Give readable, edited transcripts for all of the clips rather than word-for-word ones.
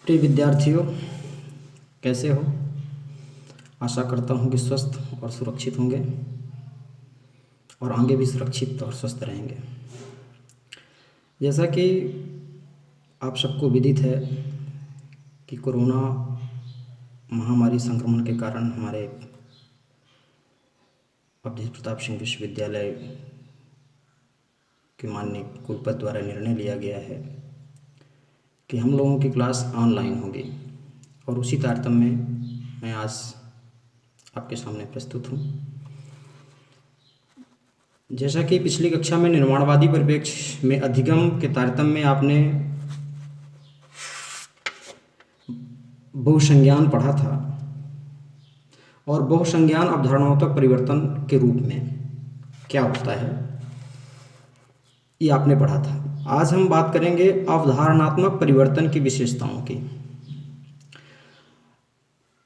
प्रिय विद्यार्थियों, कैसे हो? आशा करता हूँ कि स्वस्थ और सुरक्षित होंगे और आगे भी सुरक्षित और स्वस्थ रहेंगे। जैसा कि आप सबको विदित है कि कोरोना महामारी संक्रमण के कारण हमारे अवधेश प्रताप सिंह विश्वविद्यालय के माननीय कुलपति द्वारा निर्णय लिया गया है कि हम लोगों की क्लास ऑनलाइन होगी और उसी तारतम्य में मैं आज आपके सामने प्रस्तुत हूँ। जैसा कि पिछली कक्षा में निर्माणवादी परिप्रेक्ष्य में अधिगम के तारतम्य में आपने बहुसंज्ञान पढ़ा था और बहुसंज्ञान अवधारणात्मक परिवर्तन के रूप में क्या होता है ये आपने पढ़ा था। आज हम बात करेंगे अवधारणात्मक परिवर्तन की विशेषताओं की।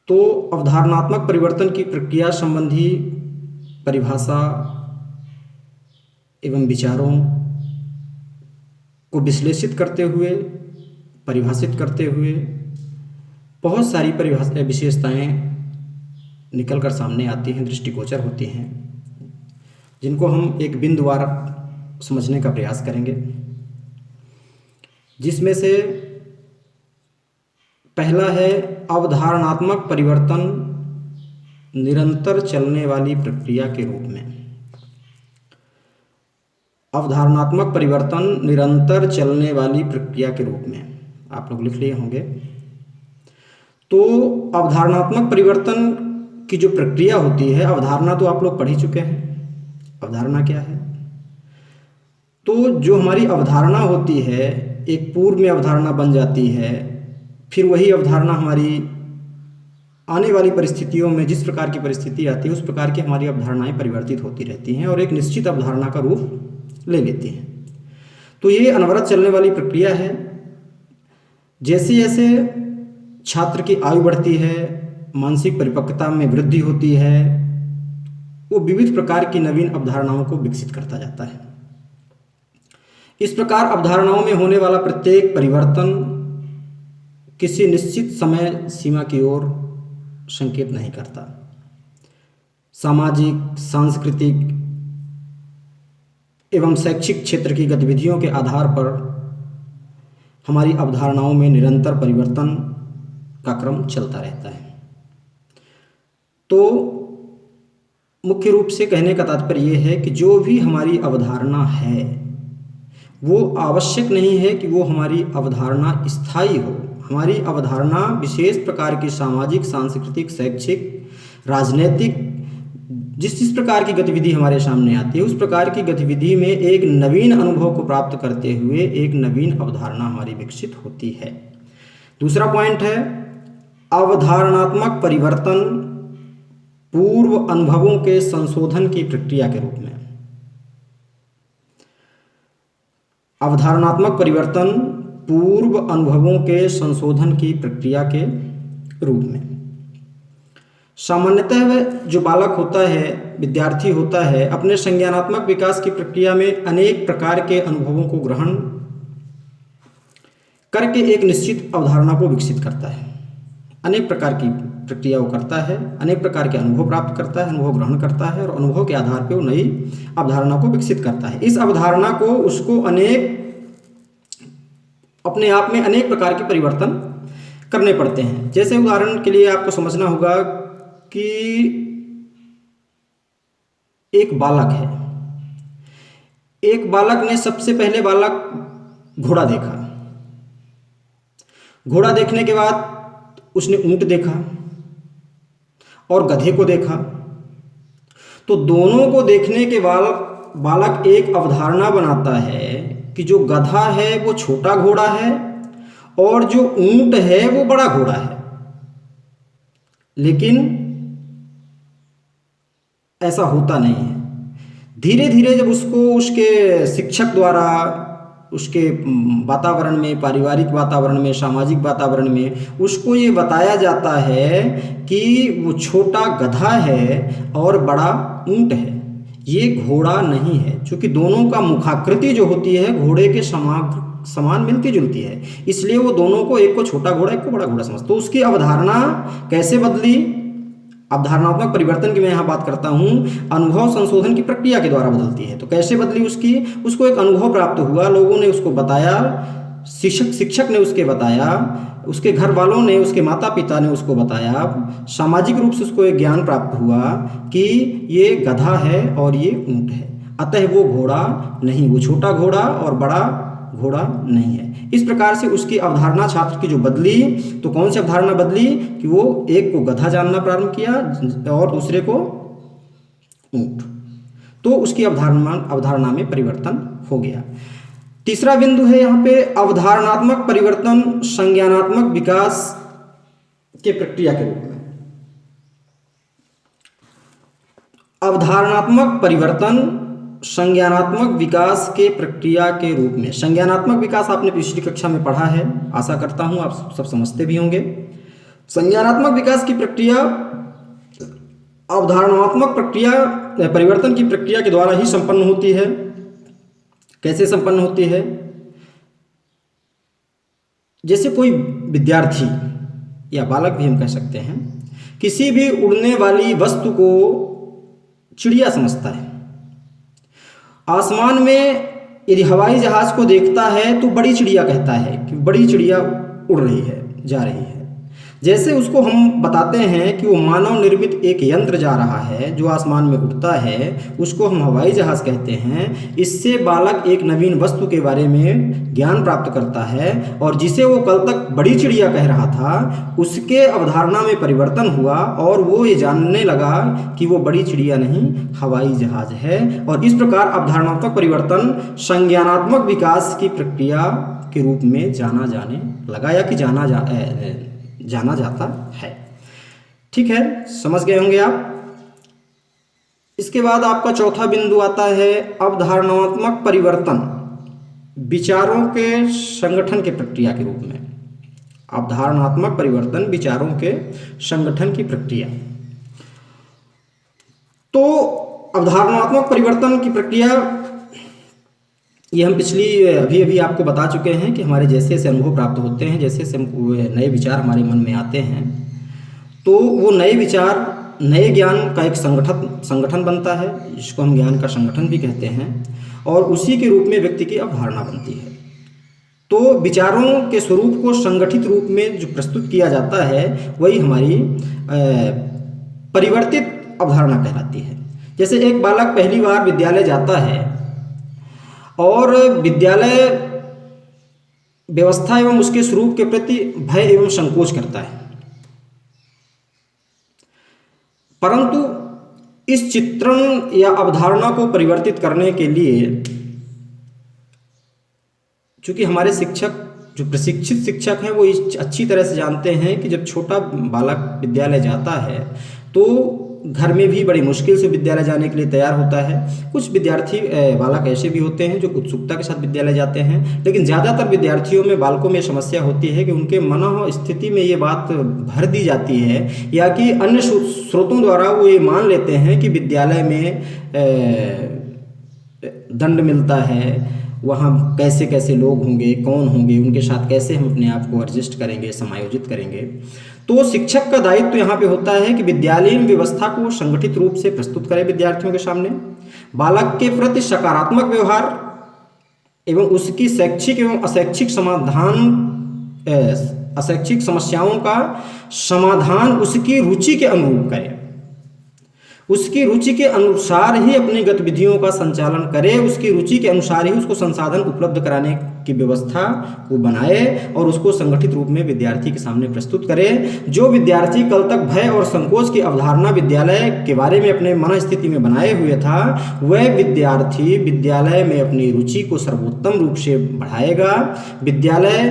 तो अवधारणात्मक परिवर्तन की प्रक्रिया संबंधी परिभाषा एवं विचारों को विश्लेषित करते हुए, परिभाषित करते हुए बहुत सारी विशेषताएं निकलकर सामने आती हैं, दृष्टिगोचर होती हैं, जिनको हम एक बिंदुवार समझने का प्रयास करेंगे। जिसमें से पहला है अवधारणात्मक परिवर्तन निरंतर चलने वाली प्रक्रिया के रूप में। अवधारणात्मक परिवर्तन निरंतर चलने वाली प्रक्रिया के रूप में आप लोग लिख लिए होंगे। तो अवधारणात्मक परिवर्तन की जो प्रक्रिया होती है, अवधारणा तो आप लोग पढ़ ही चुके हैं। अवधारणा क्या है? तो जो हमारी अवधारणा होती है, एक पूर्व में अवधारणा बन जाती है, फिर वही अवधारणा हमारी आने वाली परिस्थितियों में जिस प्रकार की परिस्थिति आती है उस प्रकार की हमारी अवधारणाएं परिवर्तित होती रहती हैं और एक निश्चित अवधारणा का रूप ले लेती हैं। तो ये अनवरत चलने वाली प्रक्रिया है। जैसे जैसे छात्र की आयु बढ़ती है, मानसिक परिपक्वता में वृद्धि होती है, वो विविध प्रकार की नवीन अवधारणाओं को विकसित करता जाता है। इस प्रकार अवधारणाओं में होने वाला प्रत्येक परिवर्तन किसी निश्चित समय सीमा की ओर संकेत नहीं करता। सामाजिक, सांस्कृतिक एवं शैक्षिक क्षेत्र की गतिविधियों के आधार पर हमारी अवधारणाओं में निरंतर परिवर्तन का क्रम चलता रहता है। तो मुख्य रूप से कहने का तात्पर्य यह है कि जो भी हमारी अवधारणा है वो आवश्यक नहीं है कि वो हमारी अवधारणा स्थायी हो। हमारी अवधारणा विशेष प्रकार की सामाजिक, सांस्कृतिक, शैक्षिक, राजनीतिक जिस प्रकार की गतिविधि हमारे सामने आती है उस प्रकार की गतिविधि में एक नवीन अनुभव को प्राप्त करते हुए एक नवीन अवधारणा हमारी विकसित होती है। दूसरा पॉइंट है अवधारणात्मक परिवर्तन पूर्व अनुभवों के संशोधन की प्रक्रिया के रूप में। अवधारणात्मक परिवर्तन पूर्व अनुभवों के संशोधन की प्रक्रिया के रूप में। सामान्यतः जो बालक होता है, विद्यार्थी होता है, अपने संज्ञानात्मक विकास की प्रक्रिया में अनेक प्रकार के अनुभवों को ग्रहण करके एक निश्चित अवधारणा को विकसित करता है। अनेक प्रकार की प्रक्रिया वो करता है, अनेक प्रकार के अनुभव प्राप्त करता है, अनुभव ग्रहण करता है और अनुभव के आधार पर वो नई अवधारणा को विकसित करता है। इस अवधारणा को उसको अपने आप में अनेक प्रकार के परिवर्तन करने पड़ते हैं। जैसे उदाहरण के लिए आपको समझना होगा कि एक बालक है, एक बालक ने सबसे पहले घोड़ा देखा। घोड़ा देखने के बाद उसने ऊंट देखा और गधे को देखा। तो दोनों को देखने के बाद बालक एक अवधारणा बनाता है कि जो गधा है वो छोटा घोड़ा है और जो ऊंट है वो बड़ा घोड़ा है। लेकिन ऐसा होता नहीं है। धीरे धीरे जब उसको उसके शिक्षक द्वारा उसके वातावरण में, पारिवारिक वातावरण में, सामाजिक वातावरण में उसको ये बताया जाता है कि वो छोटा गधा है और बड़ा ऊंट है, ये घोड़ा नहीं है। क्योंकि दोनों का मुखाकृति जो होती है घोड़े के समान मिलती जुलती है, इसलिए वो दोनों को, एक को छोटा घोड़ा एक को बड़ा घोड़ा समझता। तो उसकी अवधारणा कैसे बदली? अवधारणात्मक परिवर्तन की मैं यहाँ बात करता हूँ, अनुभव संशोधन की प्रक्रिया के द्वारा बदलती है। तो कैसे बदली उसकी? उसको एक अनुभव प्राप्त हुआ, लोगों ने उसको बताया, शिक्षक ने उसके बताया, उसके घर वालों ने, उसके माता पिता ने उसको बताया, सामाजिक रूप से उसको एक ज्ञान प्राप्त हुआ कि ये गधा है और ये ऊंट है, अतः वो घोड़ा नहीं, वो छोटा घोड़ा और बड़ा घोड़ा नहीं है। इस प्रकार से उसकी अवधारणा छात्र की जो बदली, तो कौन सी अवधारणा बदली? कि वो एक को गधा जानना प्रारंभ किया और दूसरे को ऊंट। तो उसकी अवधारणा में परिवर्तन हो गया। तीसरा बिंदु है यहाँ पे अवधारणात्मक परिवर्तन संज्ञानात्मक विकास के प्रक्रिया के रूप में। अवधारणात्मक परिवर्तन संज्ञानात्मक विकास के प्रक्रिया के रूप में। संज्ञानात्मक विकास आपने पिछली कक्षा में पढ़ा है, आशा करता हूँ आप सब समझते भी होंगे। संज्ञानात्मक विकास की प्रक्रिया अवधारणात्मक प्रक्रिया परिवर्तन की प्रक्रिया के द्वारा ही संपन्न होती है। कैसे संपन्न होती है? जैसे कोई विद्यार्थी या बालक भी हम कह सकते हैं, किसी भी उड़ने वाली वस्तु को चिड़िया समझता है। आसमान में यदि हवाई जहाज को देखता है तो बड़ी चिड़िया कहता है कि बड़ी चिड़िया उड़ रही है, जा रही है। जैसे उसको हम बताते हैं कि वो मानव निर्मित एक यंत्र जा रहा है जो आसमान में उड़ता है, उसको हम हवाई जहाज कहते हैं। इससे बालक एक नवीन वस्तु के बारे में ज्ञान प्राप्त करता है, और जिसे वो कल तक बड़ी चिड़िया कह रहा था, उसके अवधारणा में परिवर्तन हुआ और वो ये जानने लगा कि वो बड़ी चिड़िया नहीं, हवाई जहाज है। और इस प्रकार अवधारणात्मक परिवर्तन संज्ञानात्मक विकास की प्रक्रिया के रूप में जाना जाने लगा, या कि जाना जाता है। ठीक है, समझ गए होंगे आप। इसके बाद आपका चौथा बिंदु आता है अवधारणात्मक परिवर्तन विचारों के संगठन के प्रक्रिया के रूप में। अवधारणात्मक परिवर्तन विचारों के संगठन की प्रक्रिया। तो अवधारणात्मक परिवर्तन की प्रक्रिया, ये हम अभी आपको बता चुके हैं कि हमारे जैसे जैसे अनुभव प्राप्त होते हैं, जैसे जैसे नए विचार हमारे मन में आते हैं, तो वो नए विचार नए ज्ञान का एक संगठन बनता है, जिसको हम ज्ञान का संगठन भी कहते हैं, और उसी के रूप में व्यक्ति की अवधारणा बनती है। तो विचारों के स्वरूप को संगठित रूप में जो प्रस्तुत किया जाता है, वही हमारी परिवर्तित अवधारणा कहलाती है। जैसे एक बालक पहली बार विद्यालय जाता है और विद्यालय व्यवस्था एवं उसके स्वरूप के प्रति भय एवं संकोच करता है, परंतु इस चित्रण या अवधारणा को परिवर्तित करने के लिए, चूंकि हमारे शिक्षक, जो प्रशिक्षित शिक्षक हैं, वो अच्छी तरह से जानते हैं कि जब छोटा बालक विद्यालय जाता है तो घर में भी बड़ी मुश्किल से विद्यालय जाने के लिए तैयार होता है। कुछ विद्यार्थी बालक ऐसे भी होते हैं जो उत्सुकता के साथ विद्यालय जाते हैं, लेकिन ज़्यादातर विद्यार्थियों में, बालकों में समस्या होती है कि उनके मन स्थिति में ये बात भर दी जाती है, या कि अन्य स्रोतों द्वारा वो ये मान लेते हैं कि विद्यालय में दंड मिलता है, वहाँ कैसे कैसे लोग होंगे, कौन होंगे, उनके साथ कैसे हम अपने आप को एडजस्ट करेंगे, समायोजित करेंगे। तो शिक्षक का दायित्व यहाँ पे होता है कि विद्यालयीन व्यवस्था को संगठित रूप से प्रस्तुत करें विद्यार्थियों के सामने, बालक के प्रति सकारात्मक व्यवहार एवं उसकी शैक्षिक एवं अशैक्षिक समस्याओं का समाधान उसकी रुचि के अनुरूप करें, उसकी रुचि के अनुसार ही अपनी गतिविधियों का संचालन करे, उसकी रुचि के अनुसार ही उसको संसाधन उपलब्ध कराने की व्यवस्था को बनाए और उसको संगठित रूप में विद्यार्थी के सामने प्रस्तुत करे। जो विद्यार्थी कल तक भय और संकोच की अवधारणा विद्यालय के बारे में अपने मन स्थिति में बनाए हुए था, वह विद्यार्थी विद्यालय में अपनी रुचि को सर्वोत्तम रूप से बढ़ाएगा, विद्यालय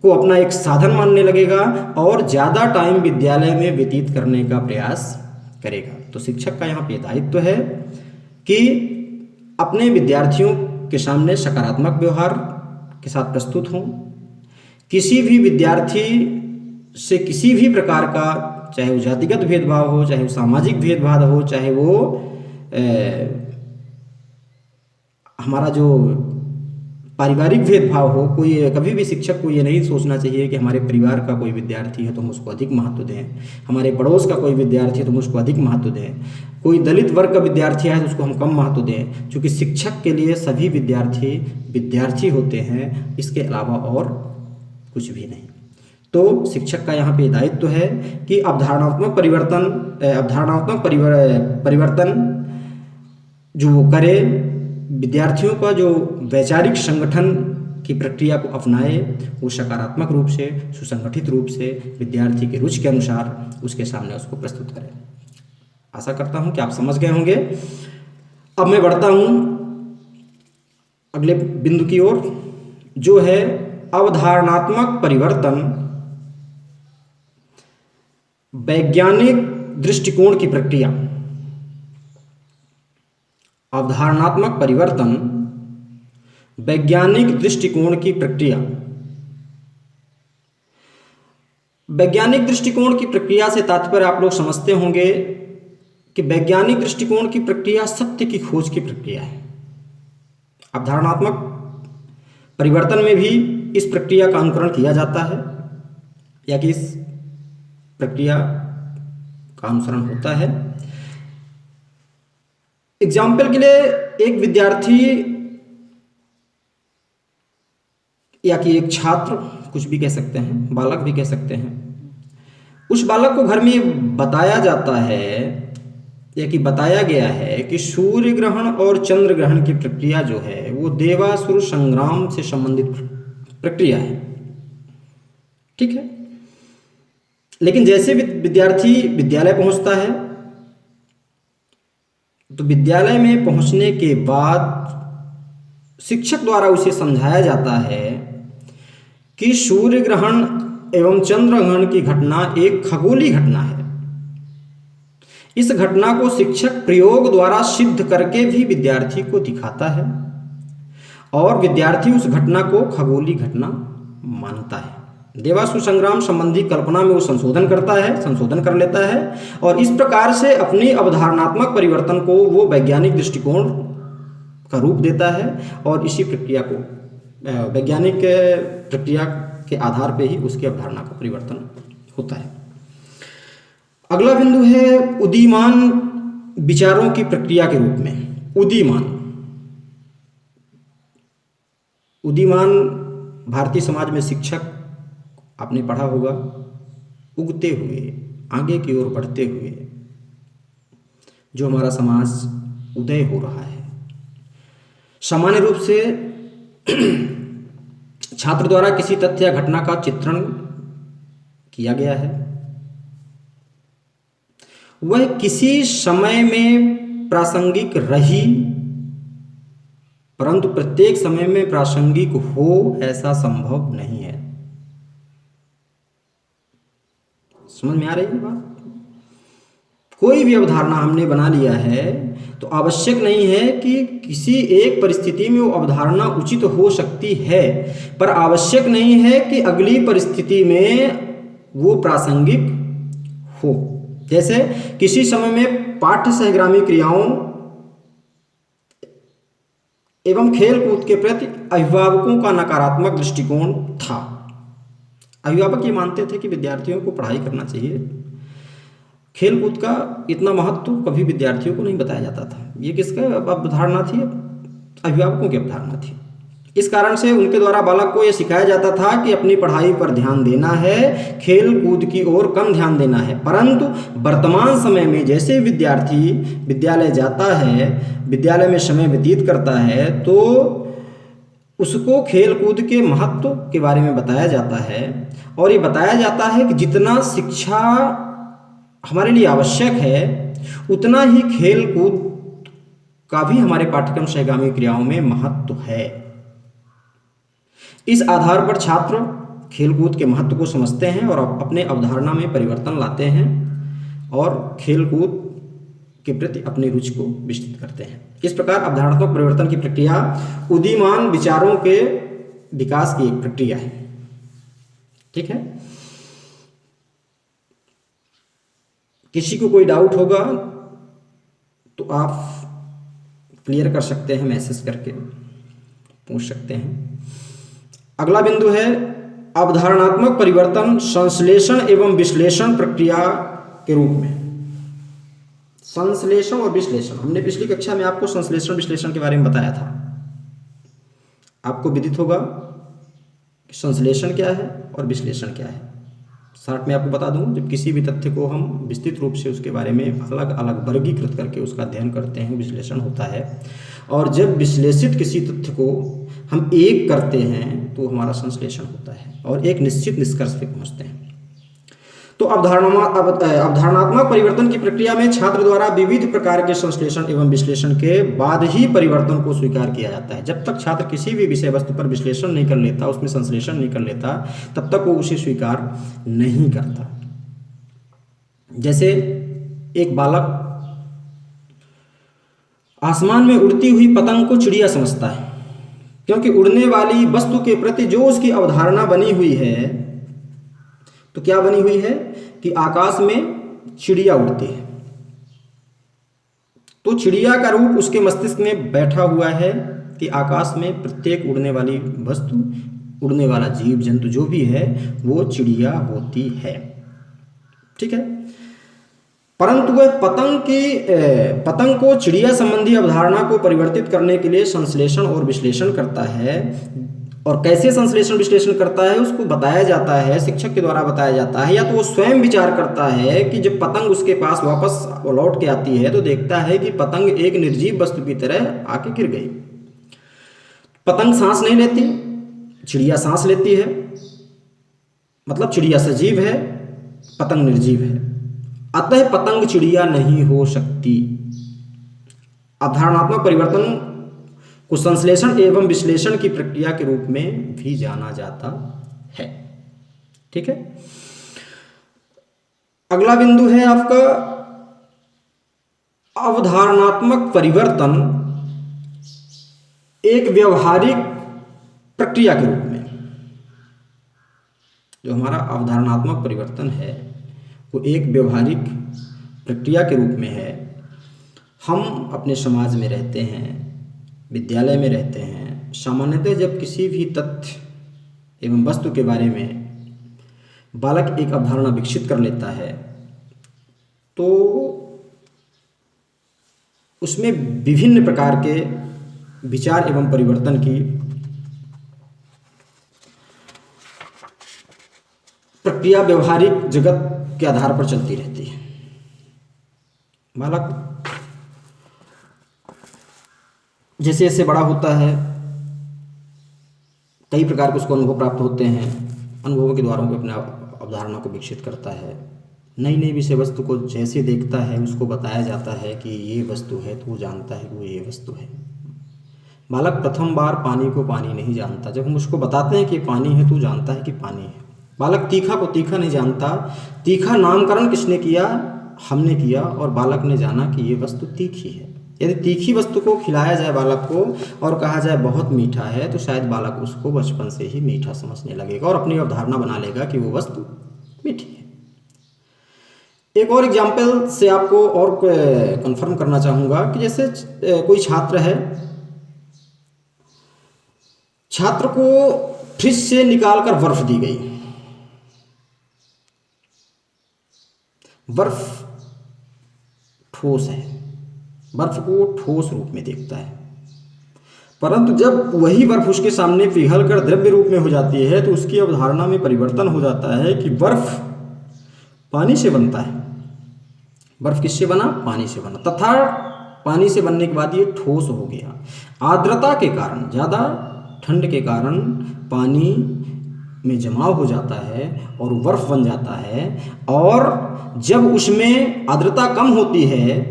को अपना एक साधन मानने लगेगा और ज़्यादा टाइम विद्यालय में व्यतीत करने का प्रयास करेगा। तो शिक्षक का यहाँ पे दायित्व है कि अपने विद्यार्थियों के सामने सकारात्मक व्यवहार के साथ प्रस्तुत हों। किसी भी विद्यार्थी से किसी भी प्रकार का, चाहे वो जातिगत भेदभाव हो, चाहे वो सामाजिक भेदभाव हो, चाहे वो हमारा जो पारिवारिक भेदभाव हो, कोई कभी भी शिक्षक को ये नहीं सोचना चाहिए कि हमारे परिवार का कोई विद्यार्थी है तो हम उसको अधिक महत्व दें, हमारे पड़ोस का कोई विद्यार्थी है तो हम उसको अधिक महत्व दें, कोई दलित वर्ग का विद्यार्थी है तो उसको हम कम महत्व दें, क्योंकि शिक्षक के लिए सभी विद्यार्थी विद्यार्थी होते हैं, इसके अलावा और कुछ भी नहीं। तो शिक्षक का यहाँ पे दायित्व है कि अवधारणात्मक परिवर्तन जो वो करे, विद्यार्थियों का जो वैचारिक संगठन की प्रक्रिया को अपनाए, वो सकारात्मक रूप से, सुसंगठित रूप से विद्यार्थी के रुचि के अनुसार उसके सामने उसको प्रस्तुत करें। आशा करता हूँ कि आप समझ गए होंगे। अब मैं बढ़ता हूँ अगले बिंदु की ओर, जो है अवधारणात्मक परिवर्तन वैज्ञानिक दृष्टिकोण की प्रक्रिया। अवधारणात्मक परिवर्तन वैज्ञानिक दृष्टिकोण की प्रक्रिया। वैज्ञानिक दृष्टिकोण की प्रक्रिया से तात्पर्य आप लोग समझते होंगे कि वैज्ञानिक दृष्टिकोण की प्रक्रिया सत्य की खोज की प्रक्रिया है। अवधारणात्मक परिवर्तन में भी इस प्रक्रिया का अनुकरण किया जाता है, या कि इस प्रक्रिया का अनुसरण होता है। एग्जाम्पल के लिए एक विद्यार्थी या कि एक छात्र, कुछ भी कह सकते हैं, बालक भी कह सकते हैं, उस बालक को घर में बताया जाता है या कि बताया गया है कि सूर्य ग्रहण और चंद्र ग्रहण की प्रक्रिया जो है वो देवासुर संग्राम से संबंधित प्रक्रिया है। ठीक है, लेकिन जैसे विद्यार्थी विद्यालय पहुंचता है तो विद्यालय में पहुंचने के बाद शिक्षक द्वारा उसे समझाया जाता है कि सूर्य ग्रहण एवं चंद्र ग्रहण की घटना एक खगोलीय घटना है। इस घटना को शिक्षक प्रयोग द्वारा सिद्ध करके भी विद्यार्थी को दिखाता है और विद्यार्थी उस घटना को खगोलीय घटना मानता है। देवासुर संग्राम संबंधी कल्पना में वो संशोधन कर लेता है और इस प्रकार से अपनी अवधारणात्मक परिवर्तन को वो वैज्ञानिक दृष्टिकोण का रूप देता है और इसी प्रक्रिया को वैज्ञानिक प्रक्रिया के आधार पे ही उसकी अवधारणा का परिवर्तन होता है। अगला बिंदु है उदीयमान विचारों की प्रक्रिया के रूप में। उदीयमान भारतीय समाज में शिक्षक, आपने पढ़ा होगा, उगते हुए, आगे की ओर बढ़ते हुए जो हमारा समाज उदय हो रहा है। सामान्य रूप से छात्र द्वारा किसी तथ्य या घटना का चित्रण किया गया है, वह किसी समय में प्रासंगिक रही, परंतु प्रत्येक समय में प्रासंगिक हो ऐसा संभव नहीं है। समझ में आ रही है बात? कोई भी अवधारणा हमने बना लिया है तो आवश्यक नहीं है कि किसी एक परिस्थिति में वो अवधारणा उचित हो सकती है, पर आवश्यक नहीं है कि अगली परिस्थिति में वो प्रासंगिक हो। जैसे किसी समय में पाठ्य सहग्रामी क्रियाओं एवं खेल कूद के प्रति अभिभावकों का नकारात्मक दृष्टिकोण था। अभिभावक ये मानते थे कि विद्यार्थियों को पढ़ाई करना चाहिए, खेल कूद का इतना महत्व कभी विद्यार्थियों को नहीं बताया जाता था। ये किसका अवधारणा थी? अभिभावकों की अवधारणा थी। इस कारण से उनके द्वारा बालक को यह सिखाया जाता था कि अपनी पढ़ाई पर ध्यान देना है, खेल कूद की ओर कम ध्यान देना है। परंतु वर्तमान समय में जैसे विद्यार्थी विद्यालय जाता है, विद्यालय में समय व्यतीत करता है, तो उसको खेल कूद के महत्व के बारे में बताया जाता है और ये बताया जाता है कि जितना शिक्षा हमारे लिए आवश्यक है उतना ही खेल कूद का भी हमारे पाठ्यक्रम सहगामी क्रियाओं में महत्व है। इस आधार पर छात्र खेलकूद के महत्व को समझते हैं और अपने अवधारणा में परिवर्तन लाते हैं और खेलकूद के प्रति अपनी रुचि को विस्तृत करते हैं। इस प्रकार अवधारणात्मक परिवर्तन की प्रक्रिया उदीयमान विचारों के विकास की एक प्रक्रिया है। ठीक है, किसी को कोई डाउट होगा तो आप क्लियर कर सकते हैं मैसेज करके। पूछ सकते हैं। अगला बिंदु है अवधारणात्मक परिवर्तन संश्लेषण एवं विश्लेषण प्रक्रिया के रूप में। संश्लेषण और विश्लेषण, हमने पिछली कक्षा में आपको संश्लेषण विश्लेषण के बारे में बताया था। आपको विदित होगा कि संश्लेषण क्या है और विश्लेषण क्या है। शॉर्ट में आपको बता दूं, जब किसी भी तथ्य को हम विस्तृत रूप से उसके बारे में अलग अलग वर्गीकृत करके उसका अध्ययन करते हैं, विश्लेषण होता है। और जब विश्लेषित किसी तथ्य को हम एक करते हैं तो हमारा संश्लेषण होता है और एक निश्चित निष्कर्ष पे पहुंचते हैं। तो अवधारणात्मक परिवर्तन की प्रक्रिया में छात्र द्वारा विविध प्रकार के संश्लेषण एवं विश्लेषण के बाद ही परिवर्तन को स्वीकार किया जाता है। जब तक छात्र किसी भी विषय वस्तु पर विश्लेषण नहीं कर लेता, उसमें संश्लेषण नहीं कर लेता, तब तक वो उसे स्वीकार नहीं करता। जैसे एक बालक आसमान में उड़ती हुई पतंग को चिड़िया समझता है, क्योंकि उड़ने वाली वस्तु के प्रति जो उसकी अवधारणा बनी हुई है, तो क्या बनी हुई है कि आकाश में चिड़िया उड़ती है, तो चिड़िया का रूप उसके मस्तिष्क में बैठा हुआ है कि आकाश में प्रत्येक उड़ने वाली वस्तु, उड़ने वाला जीव जंतु जो भी है वो चिड़िया होती है। ठीक है। परंतु वह पतंग को चिड़िया संबंधी अवधारणा को परिवर्तित करने के लिए संश्लेषण और विश्लेषण करता है। और कैसे संश्लेषण विश्लेषण करता है उसको बताया जाता है, शिक्षक के द्वारा बताया जाता है, या तो वो स्वयं विचार करता है कि जब पतंग उसके पास वापस लौट के आती है तो देखता है कि पतंग एक निर्जीव वस्तु की तरह आके गिर गई। पतंग सांस नहीं लेती, चिड़िया सांस लेती है, मतलब चिड़िया सजीव है, पतंग निर्जीव है, अतः पतंग चिड़िया नहीं हो सकती। अवधारणात्मक परिवर्तन को संश्लेषण एवं विश्लेषण की प्रक्रिया के रूप में भी जाना जाता है। ठीक है। अगला बिंदु है आपका अवधारणात्मक परिवर्तन एक व्यवहारिक प्रक्रिया के रूप में। जो हमारा अवधारणात्मक परिवर्तन है वो एक व्यवहारिक प्रक्रिया के रूप में है। हम अपने समाज में रहते हैं, विद्यालय में रहते हैं, सामान्यतः जब किसी भी तथ्य एवं वस्तु के बारे में बालक एक अवधारणा विकसित कर लेता है तो उसमें विभिन्न प्रकार के विचार एवं परिवर्तन की प्रक्रिया व्यवहारिक जगत के आधार पर चलती रहती है। बालक जैसे जैसे बड़ा होता है कई प्रकार के उसको अनुभव प्राप्त होते हैं, अनुभवों के द्वारा वो अपने अवधारणा को विकसित करता है। नई नई विषय वस्तु को जैसे देखता है उसको बताया जाता है कि ये वस्तु है तो वो जानता है कि वो ये वस्तु है। बालक प्रथम बार पानी को पानी नहीं जानता, जब हम उसको बताते हैं कि पानी है तो जानता है कि पानी है। बालक तीखा को तीखा नहीं जानता, तीखा नामकरण किसने किया? हमने किया, और बालक ने जाना कि ये वस्तु तीखी है। यदि तीखी वस्तु को खिलाया जाए बालक को और कहा जाए बहुत मीठा है तो शायद बालक उसको बचपन से ही मीठा समझने लगेगा और अपनी अवधारणा बना लेगा कि वो वस्तु मीठी है। एक और एग्जाम्पल से आपको और कंफर्म करना चाहूँगा कि जैसे कोई छात्र है, छात्र को फ्रिज से निकालकर बर्फ दी गई। बर्फ ठोस है, बर्फ को ठोस रूप में देखता है, परंतु जब वही बर्फ उसके सामने पिघलकर द्रव्य रूप में हो जाती है तो उसकी अवधारणा में परिवर्तन हो जाता है कि बर्फ पानी से बनता है। बर्फ किससे बना? पानी से बना, तथा पानी से बनने के बाद ये ठोस हो गया। आर्द्रता के कारण, ज़्यादा ठंड के कारण पानी में जमाव हो जाता है और बर्फ बन जाता है, और जब उसमें आर्द्रता कम होती है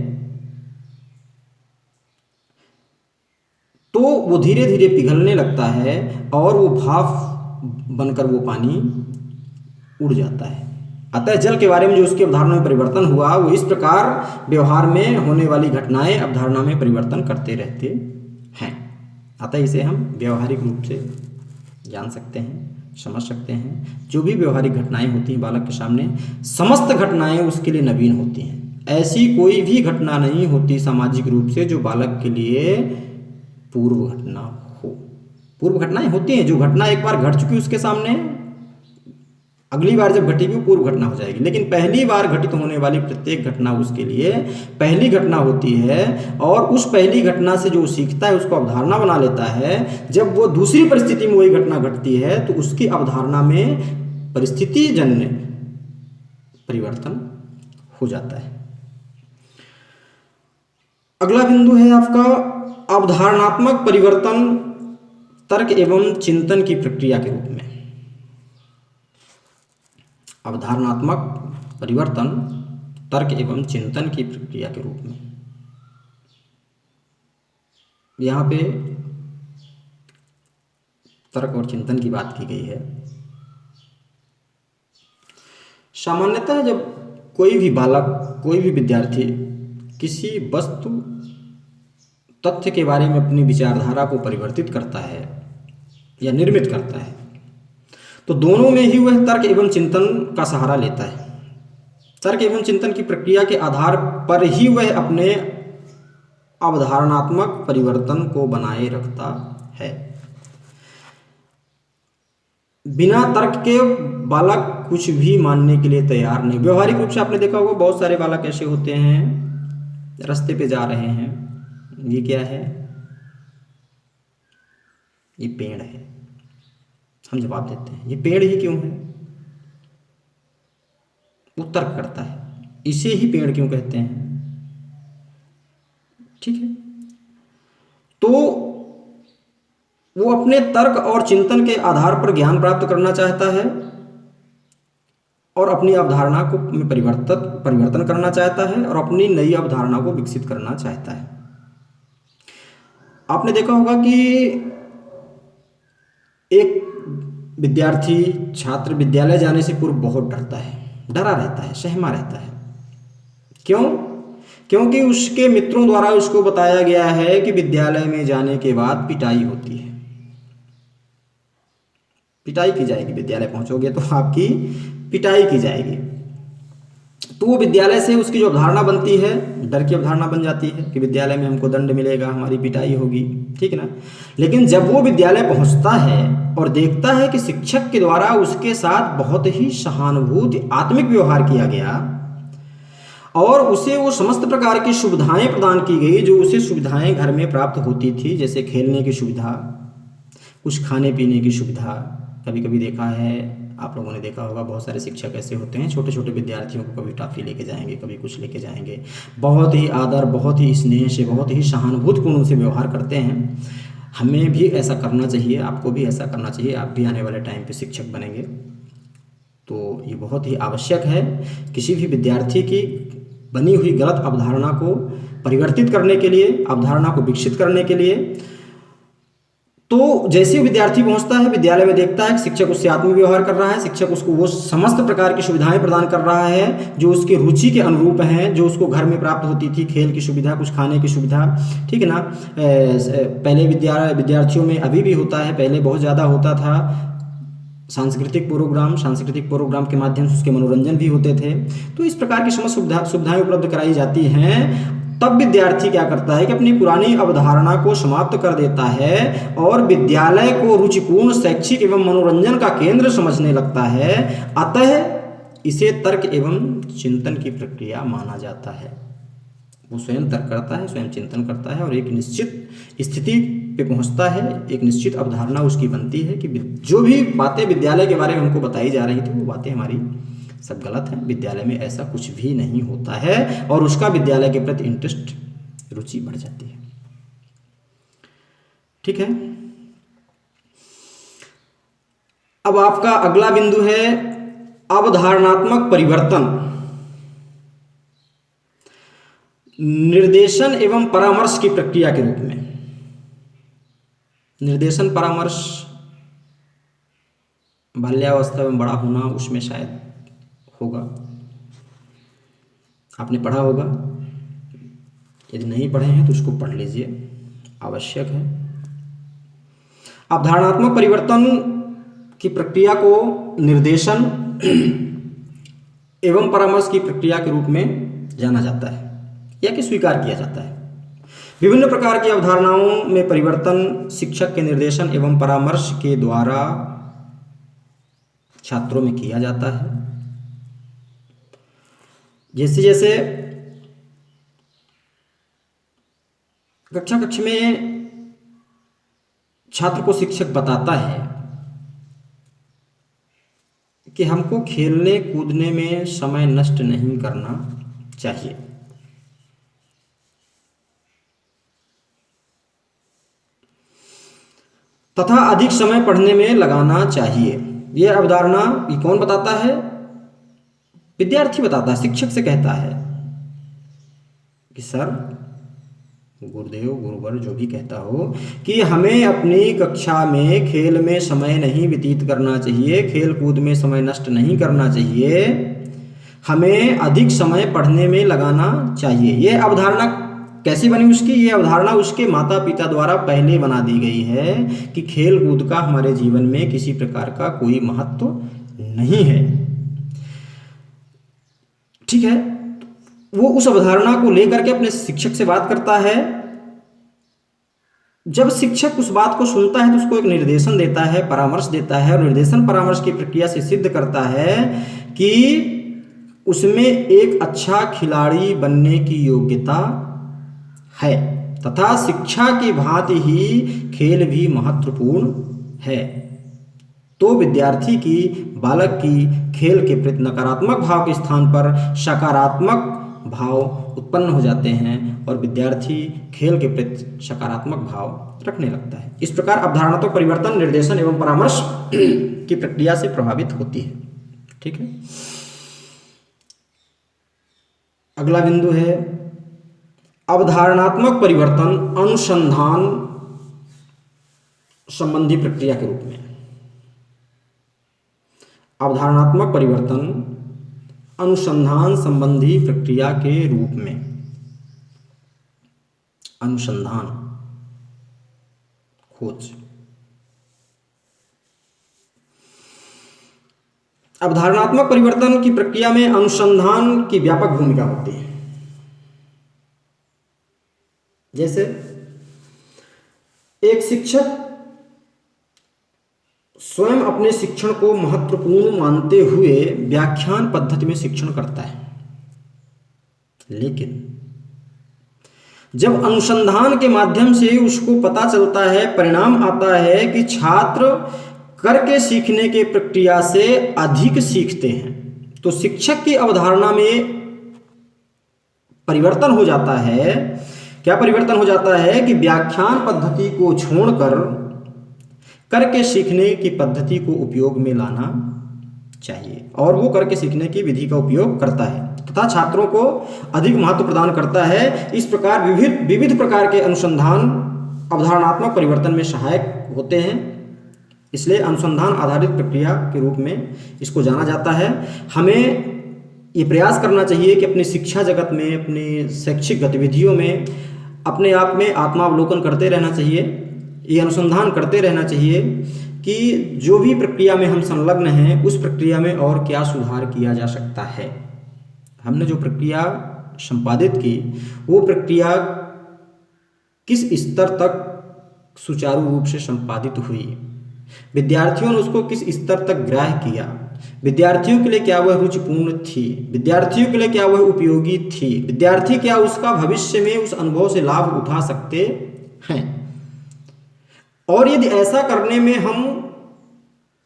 तो वो धीरे धीरे पिघलने लगता है और वो भाप बनकर वो पानी उड़ जाता है। अतः जल के बारे में जो उसकी अवधारणा में परिवर्तन हुआ वो इस प्रकार व्यवहार में होने वाली घटनाएं अवधारणा में परिवर्तन करते रहते हैं। अतः इसे हम व्यवहारिक रूप से जान सकते हैं, समझ सकते हैं। जो भी व्यवहारिक घटनाएं होती हैं बालक के सामने, समस्त घटनाएं उसके लिए नवीन होती हैं। ऐसी कोई भी घटना नहीं होती सामाजिक रूप से जो बालक के लिए पूर्व घटना हो। पूर्व घटनाएं होती हैं, जो घटना एक बार घट चुकी उसके सामने अगली बार जब घटेगी वो पूर्व घटना हो जाएगी। लेकिन पहली बार घटित होने वाली प्रत्येक घटना उसके लिए पहली घटना होती है, और उस पहली घटना से जो सीखता है उसको अवधारणा बना लेता है। जब वो दूसरी परिस्थिति में वही घटना घटती है तो उसकी अवधारणा में परिस्थिति जन्य परिवर्तन हो जाता है। अगला बिंदु है आपका अवधारणात्मक परिवर्तन तर्क एवं चिंतन की प्रक्रिया के रूप में। अवधारणात्मक परिवर्तन तर्क एवं चिंतन की प्रक्रिया के रूप में। यहाँ पे तर्क और चिंतन की बात की गई है। सामान्यतः जब कोई भी बालक, कोई भी विद्यार्थी किसी वस्तु तथ्य के बारे में अपनी विचारधारा को परिवर्तित करता है या निर्मित करता है, तो दोनों में ही वह तर्क एवं चिंतन का सहारा लेता है। तर्क एवं चिंतन की प्रक्रिया के आधार पर ही वह अपने अवधारणात्मक परिवर्तन को बनाए रखता है। बिना तर्क के बालक कुछ भी मानने के लिए तैयार नहीं। व्यवहारिक रूप से आपने देखा होगा बहुत सारे बालक ऐसे होते हैं, रास्ते पे जा रहे हैं, ये क्या है, ये पेड़ है, हम जवाब देते हैं ये पेड़ ही क्यों है, वो तर्क करता है, इसे ही पेड़ क्यों कहते हैं। ठीक है, तो वो अपने तर्क और चिंतन के आधार पर ज्ञान प्राप्त करना चाहता है और अपनी अवधारणा को परिवर्तन करना चाहता है और अपनी नई अवधारणा को विकसित करना चाहता है। आपने देखा होगा कि एक विद्यार्थी, छात्र विद्यालय जाने से पूर्व बहुत डरता है, डरा रहता है, सहमा रहता है। क्यों? क्योंकि उसके मित्रों द्वारा उसको बताया गया है कि विद्यालय में जाने के बाद पिटाई होती है, पिटाई की जाएगी, विद्यालय पहुंचोगे तो आपकी पिटाई की जाएगी। तो वो विद्यालय से उसकी जो अवधारणा बनती है, डर की अवधारणा बन जाती है कि विद्यालय में हमको दंड मिलेगा, हमारी पिटाई होगी, ठीक ना। लेकिन जब वो विद्यालय पहुंचता है और देखता है कि शिक्षक के द्वारा उसके साथ बहुत ही सहानुभूति आत्मिक व्यवहार किया गया और उसे वो समस्त प्रकार की सुविधाएं प्रदान की गई जो उसे सुविधाएं घर में प्राप्त होती थी, जैसे खेलने की सुविधा, कुछ खाने पीने की सुविधा। कभी कभी देखा है, आप लोगों ने देखा होगा, बहुत सारे शिक्षक ऐसे होते हैं छोटे छोटे विद्यार्थियों को कभी टॉफी लेके जाएंगे, कभी कुछ लेके जाएंगे, बहुत ही आदर, बहुत ही स्नेह से, बहुत ही सहानुभूतिपूर्ण उनसे व्यवहार करते हैं। हमें भी ऐसा करना चाहिए, आपको भी ऐसा करना चाहिए। आप भी आने वाले टाइम पे शिक्षक बनेंगे तो ये बहुत ही आवश्यक है। किसी भी विद्यार्थी की बनी हुई गलत अवधारणा को परिवर्तित करने के लिए, अवधारणा को विकसित करने के लिए, तो जैसे ही विद्यार्थी पहुंचता है विद्यालय में, देखता है कि शिक्षक उससे आत्मीय व्यवहार कर रहा है, शिक्षक उसको वो समस्त प्रकार की सुविधाएं प्रदान कर रहा है जो उसके रुचि के अनुरूप हैं, जो उसको घर में प्राप्त होती थी, खेल की सुविधा, कुछ खाने की सुविधा, ठीक है ना। पहले विद्यार्थियों में अभी भी होता है, पहले बहुत ज़्यादा होता था सांस्कृतिक प्रोग्राम के माध्यम से उसके मनोरंजन भी होते थे। तो इस प्रकार की समस्त सुविधाएं उपलब्ध कराई जाती हैं। तब विद्यार्थी क्या करता है कि अपनी पुरानी अवधारणा को समाप्त कर देता है और विद्यालय को रुचिपूर्ण शैक्षिक एवं मनोरंजन का केंद्र समझने लगता है। अतः इसे तर्क एवं चिंतन की प्रक्रिया माना जाता है। वो स्वयं तर्क करता है, स्वयं चिंतन करता है और एक निश्चित स्थिति पे पहुंचता है, एक निश्चित अवधारणा उसकी बनती है कि जो भी बातें विद्यालय के बारे में हमको बताई जा रही थी वो बातें हमारी सब गलत है, विद्यालय में ऐसा कुछ भी नहीं होता है, और उसका विद्यालय के प्रति इंटरेस्ट, रुचि बढ़ जाती है। ठीक है, अब आपका अगला बिंदु है अवधारणात्मक परिवर्तन, निर्देशन एवं परामर्श की प्रक्रिया के रूप में। निर्देशन परामर्श बाल्यावस्था में बड़ा होना, उसमें शायद होगा, आपने पढ़ा होगा, यदि नहीं पढ़े हैं तो उसको पढ़ लीजिए, आवश्यक है। अवधारणात्मक परिवर्तन की प्रक्रिया को निर्देशन एवं परामर्श की प्रक्रिया के रूप में जाना जाता है या कि स्वीकार किया जाता है। विभिन्न प्रकार की अवधारणाओं में परिवर्तन शिक्षक के निर्देशन एवं परामर्श के द्वारा छात्रों में किया जाता है। जैसे जैसे कक्षा में छात्र को शिक्षक बताता है कि हमको खेलने कूदने में समय नष्ट नहीं करना चाहिए, तथा अधिक समय पढ़ने में लगाना चाहिए। यह अवधारणा ये कौन बताता है? विद्यार्थी बताता है, शिक्षक से कहता है कि सर, गुरुदेव, गुरुवर जो भी कहता हो कि हमें अपनी कक्षा में खेल में समय नहीं व्यतीत करना चाहिए, खेल कूद में समय नष्ट नहीं करना चाहिए, हमें अधिक समय पढ़ने में लगाना चाहिए। यह अवधारणा कैसी बनी उसकी? ये अवधारणा उसके माता पिता द्वारा पहले बना दी गई है कि खेल कूद का हमारे जीवन में किसी प्रकार का कोई महत्व नहीं है। ठीक है, वो उस अवधारणा को लेकर के अपने शिक्षक से बात करता है। जब शिक्षक उस बात को सुनता है तो उसको एक निर्देशन देता है, परामर्श देता है, और निर्देशन परामर्श की प्रक्रिया से सिद्ध करता है कि उसमें एक अच्छा खिलाड़ी बनने की योग्यता है, तथा शिक्षा की भांति ही खेल भी महत्वपूर्ण है। तो विद्यार्थी की, बालक की खेल के प्रति नकारात्मक भाव के स्थान पर सकारात्मक भाव उत्पन्न हो जाते हैं और विद्यार्थी खेल के प्रति सकारात्मक भाव रखने लगता है। इस प्रकार अवधारणात्मक परिवर्तन निर्देशन एवं परामर्श की प्रक्रिया से प्रभावित होती है। ठीक है, अगला बिंदु है अवधारणात्मक परिवर्तन अनुसंधान संबंधी प्रक्रिया के रूप में। अवधारणात्मक परिवर्तन अनुसंधान संबंधी प्रक्रिया के रूप में। अनुसंधान, खोज। अवधारणात्मक परिवर्तन की प्रक्रिया में अनुसंधान की व्यापक भूमिका होती है। जैसे एक शिक्षक स्वयं अपने शिक्षण को महत्वपूर्ण मानते हुए व्याख्यान पद्धति में शिक्षण करता है, लेकिन जब अनुसंधान के माध्यम से उसको पता चलता है, परिणाम आता है कि छात्र करके सीखने के प्रक्रिया से अधिक सीखते हैं, तो शिक्षक की अवधारणा में परिवर्तन हो जाता है। क्या परिवर्तन हो जाता है कि व्याख्यान पद्धति को छोड़कर करके सीखने की पद्धति को उपयोग में लाना चाहिए, और वो करके सीखने की विधि का उपयोग करता है तथा छात्रों को अधिक महत्व प्रदान करता है। इस प्रकार विविध प्रकार के अनुसंधान अवधारणात्मक परिवर्तन में सहायक होते हैं, इसलिए अनुसंधान आधारित प्रक्रिया के रूप में इसको जाना जाता है। हमें ये प्रयास करना चाहिए कि अपनी शिक्षा जगत में, अपनी शैक्षिक गतिविधियों में अपने आप में आत्मावलोकन करते रहना चाहिए, ये अनुसंधान करते रहना चाहिए कि जो भी प्रक्रिया में हम संलग्न हैं उस प्रक्रिया में और क्या सुधार किया जा सकता है। हमने जो प्रक्रिया संपादित की वो प्रक्रिया किस स्तर तक सुचारू रूप से संपादित हुई, विद्यार्थियों ने उसको किस स्तर तक ग्राह्य किया, विद्यार्थियों के लिए क्या वह रुचिपूर्ण थी, विद्यार्थियों के लिए क्या वह उपयोगी थी, विद्यार्थी क्या उसका भविष्य में उस अनुभव से लाभ उठा सकते हैं। और यदि ऐसा करने में हम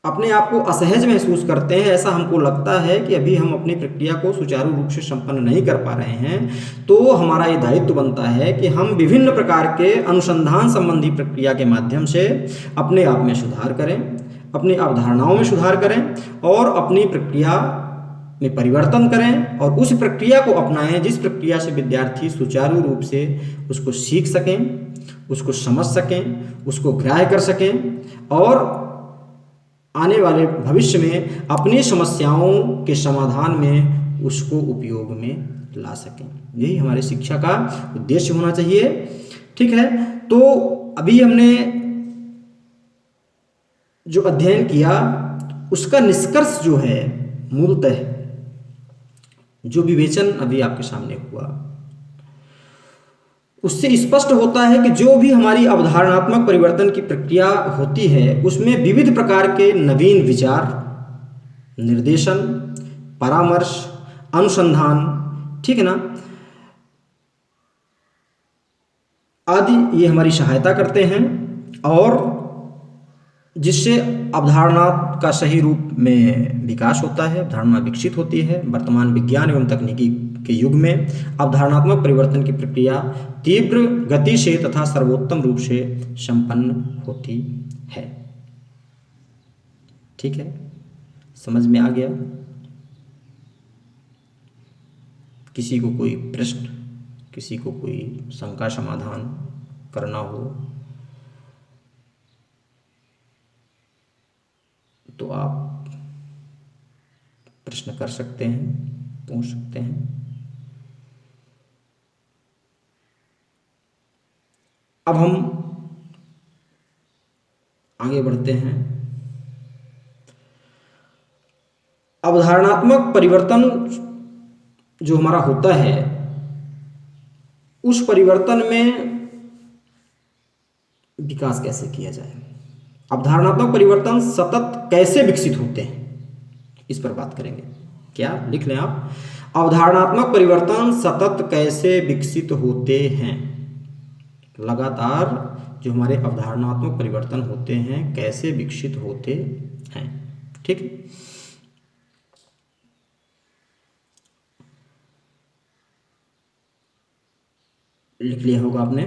अपने आप को असहज महसूस करते हैं, ऐसा हमको लगता है कि अभी हम अपनी प्रक्रिया को सुचारू रूप से संपन्न नहीं कर पा रहे हैं, तो हमारा ये दायित्व बनता है कि हम विभिन्न प्रकार के अनुसंधान संबंधी प्रक्रिया के माध्यम से अपने आप में सुधार करें, अपनी अवधारणाओं में सुधार करें और अपनी प्रक्रिया में परिवर्तन करें और उस प्रक्रिया को अपनाएं जिस प्रक्रिया से विद्यार्थी सुचारू रूप से उसको सीख सकें, उसको समझ सकें, उसको ग्राह्य कर सकें और आने वाले भविष्य में अपनी समस्याओं के समाधान में उसको उपयोग में ला सकें। यही हमारे शिक्षा का उद्देश्य होना चाहिए। ठीक है, तो अभी हमने जो अध्ययन किया उसका निष्कर्ष जो है, मूलतः जो विवेचन अभी आपके सामने हुआ उससे स्पष्ट होता है कि जो भी हमारी अवधारणात्मक परिवर्तन की प्रक्रिया होती है उसमें विविध प्रकार के नवीन विचार, निर्देशन, परामर्श, अनुसंधान, ठीक है ना, आदि ये हमारी सहायता करते हैं और जिससे अवधारणा का सही रूप में विकास होता है, अवधारणा विकसित होती है। वर्तमान विज्ञान एवं तकनीकी के युग में अवधारणात्मक परिवर्तन की प्रक्रिया तीव्र गति से तथा सर्वोत्तम रूप से संपन्न होती है। ठीक है, समझ में आ गया? किसी को कोई प्रश्न, किसी को कोई शंका समाधान करना हो तो आप प्रश्न कर सकते हैं, पूछ सकते हैं। अब हम आगे बढ़ते हैं। अवधारणात्मक परिवर्तन जो हमारा होता है उस परिवर्तन में विकास कैसे किया जाए, अवधारणात्मक परिवर्तन सतत कैसे विकसित होते हैं, इस पर बात करेंगे। क्या लिख लें आप? अवधारणात्मक परिवर्तन सतत कैसे विकसित होते हैं। लगातार जो हमारे अवधारणात्मक परिवर्तन होते हैं कैसे विकसित होते हैं। ठीक, लिख लिया होगा आपने।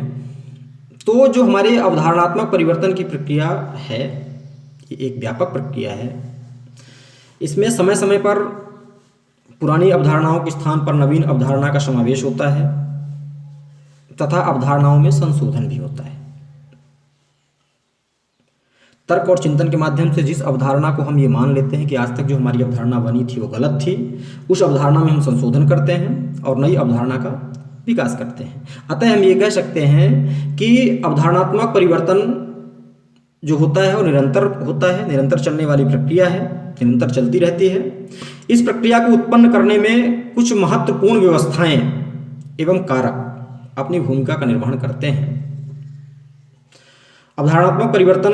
तो जो हमारे अवधारणात्मक परिवर्तन की प्रक्रिया है ये एक व्यापक प्रक्रिया है। इसमें समय समय पर पुरानी अवधारणाओं के स्थान पर नवीन अवधारणा का समावेश होता है तथा अवधारणाओं में संशोधन भी होता है। तर्क और चिंतन के माध्यम से जिस अवधारणा को हम ये मान लेते हैं कि आज तक जो हमारी अवधारणा बनी थी वो गलत थी, उस अवधारणा में हम संशोधन करते हैं और नई अवधारणा का विकास करते हैं। अतः हम ये कह सकते हैं कि अवधारणात्मक परिवर्तन जो होता है वो निरंतर होता है, निरंतर चलने वाली प्रक्रिया है, निरंतर चलती रहती है। इस प्रक्रिया को उत्पन्न करने में कुछ महत्वपूर्ण व्यवस्थाएं एवं कारक अपनी भूमिका का निर्वहन करते हैं। अवधारणात्मक परिवर्तन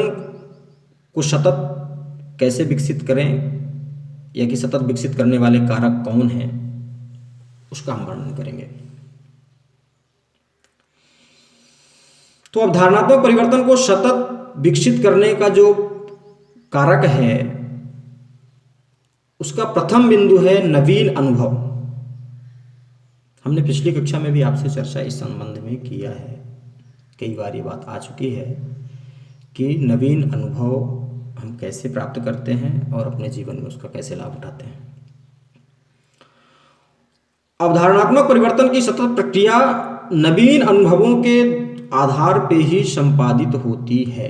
को सतत कैसे विकसित करें या कि सतत विकसित करने वाले कारक कौन हैं उसका हम वर्णन करेंगे। तो अवधारणात्मक परिवर्तन को सतत विकसित करने का जो कारक है उसका प्रथम बिंदु है नवीन अनुभव। हमने पिछली कक्षा में भी आपसे चर्चा इस संबंध में किया है, कई बार ये बात आ चुकी है कि नवीन अनुभव हम कैसे प्राप्त करते हैं और अपने जीवन में उसका कैसे लाभ उठाते हैं। अवधारणात्मक परिवर्तन की सतत प्रक्रिया नवीन अनुभवों के आधार पे ही संपादित होती है।